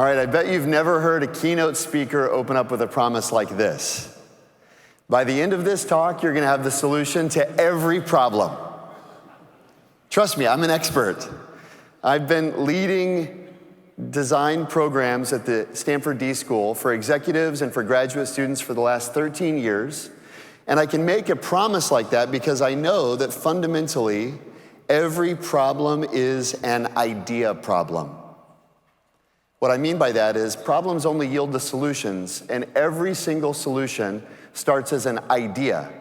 All right, I bet you've never heard a keynote speaker open up with a promise like this. By the end of this talk, you're going to have the solution to every problem. Trust me, I'm an expert. I've been leading design programs at the Stanford D School for executives and for graduate students for the last 13 years. And I can make a promise like that because I know that fundamentally, every problem is an idea problem. What I mean by that is problems only yield the solutions, and every single solution starts as an idea.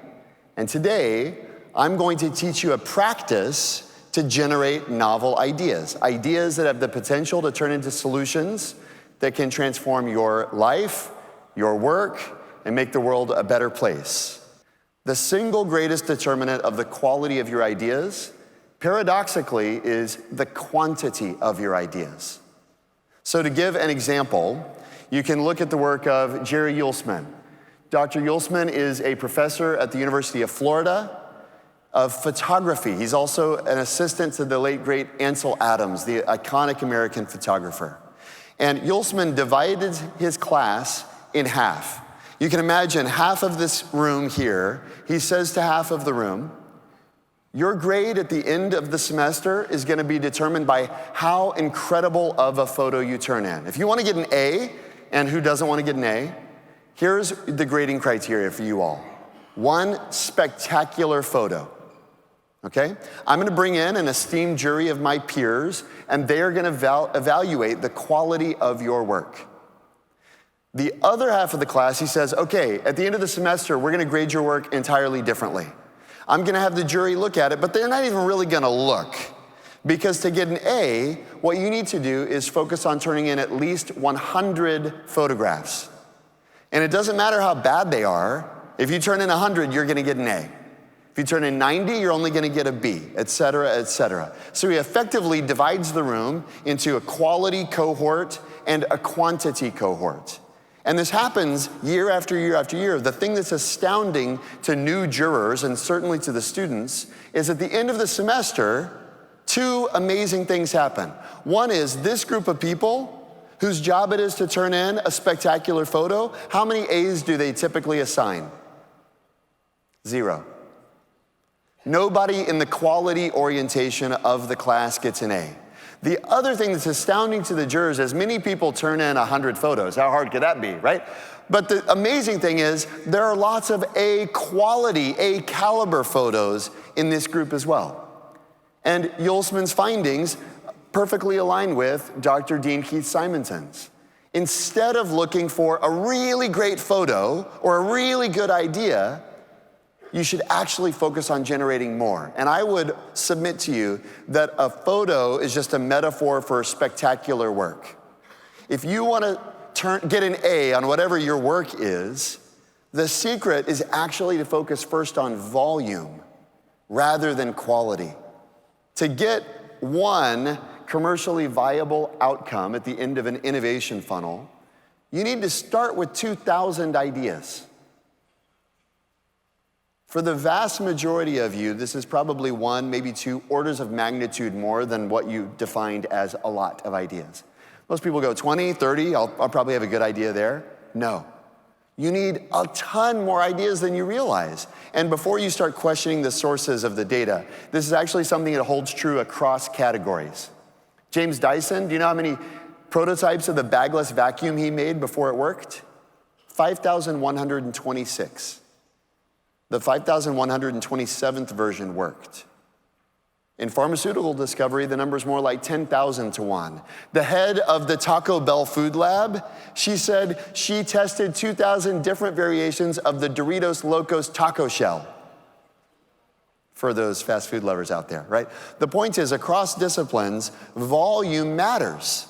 And today, I'm going to teach you a practice to generate novel ideas. Ideas that have the potential to turn into solutions that can transform your life, your work, and make the world a better place. The single greatest determinant of the quality of your ideas, paradoxically, is the quantity of your ideas. So to give an example, you can look at the work of Jerry Utley. Dr. Utley is a professor at the University of Florida of photography. He's also an assistant to the late, great Ansel Adams, the iconic American photographer. And Utley divided his class in half. You can imagine half of this room here. He says to half of the room, your grade at the end of the semester is going to be determined by how incredible of a photo you turn in. If you want to get an A, and who doesn't want to get an A, here's the grading criteria for you all. One spectacular photo. Okay? I'm going to bring in an esteemed jury of my peers, and they are going to evaluate the quality of your work. The other half of the class, he says, okay, at the end of the semester, we're going to grade your work entirely differently. I'm going to have the jury look at it, but they're not even really going to look. Because to get an A, what you need to do is focus on turning in at least 100 photographs. And it doesn't matter how bad they are. If you turn in 100, you're going to get an A. If you turn in 90, you're only going to get a B, et cetera, et cetera. So he effectively divides the room into a quality cohort and a quantity cohort. And this happens year after year after year. The thing that's astounding to new jurors, and certainly to the students, is at the end of the semester, two amazing things happen. One is this group of people whose job it is to turn in a spectacular photo, how many A's do they typically assign? 0. Nobody in the quality orientation of the class gets an A. The other thing that's astounding to the jurors is many people turn in 100 photos. How hard could that be, right? But the amazing thing is there are lots of A quality, A caliber photos in this group as well. And Utley's findings perfectly align with Dr. Dean Keith Simonson's. Instead of looking for a really great photo or a really good idea, you should actually focus on generating more. And I would submit to you that a photo is just a metaphor for spectacular work. If you want to get an A on whatever your work is, the secret is actually to focus first on volume rather than quality. To get one commercially viable outcome at the end of an innovation funnel, you need to start with 2,000 ideas. For the vast majority of you, this is probably 1, maybe 2 orders of magnitude more than what you defined as a lot of ideas. Most people go 20, 30, I'll probably have a good idea there. No. You need a ton more ideas than you realize. And before you start questioning the sources of the data, this is actually something that holds true across categories. James Dyson, do you know how many prototypes of the bagless vacuum he made before it worked? 5,126. The 5,127th version worked. In pharmaceutical discovery, the number's more like 10,000 to 1. The head of the Taco Bell food lab, she said she tested 2,000 different variations of the Doritos Locos taco shell. For those fast food lovers out there, right? The point is, across disciplines, volume matters.